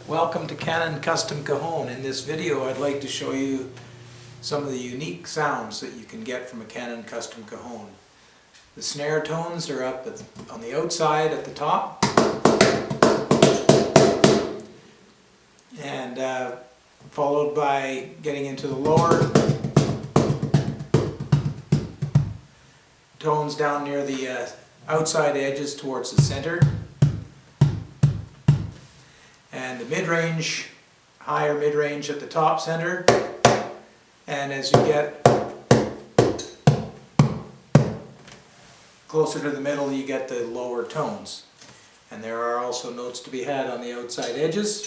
Welcome to Cajon Custom Cajon. In this video I'd like to show you some of the unique sounds that you can get from a Cajon Custom Cajon. The snare tones are up on the outside at the top, and followed by getting into the lower tones down near the outside edges towards the center. And the mid-range, higher mid-range at the top center, and as you get closer to the middle you get the lower tones. And there are also notes to be had on the outside edges.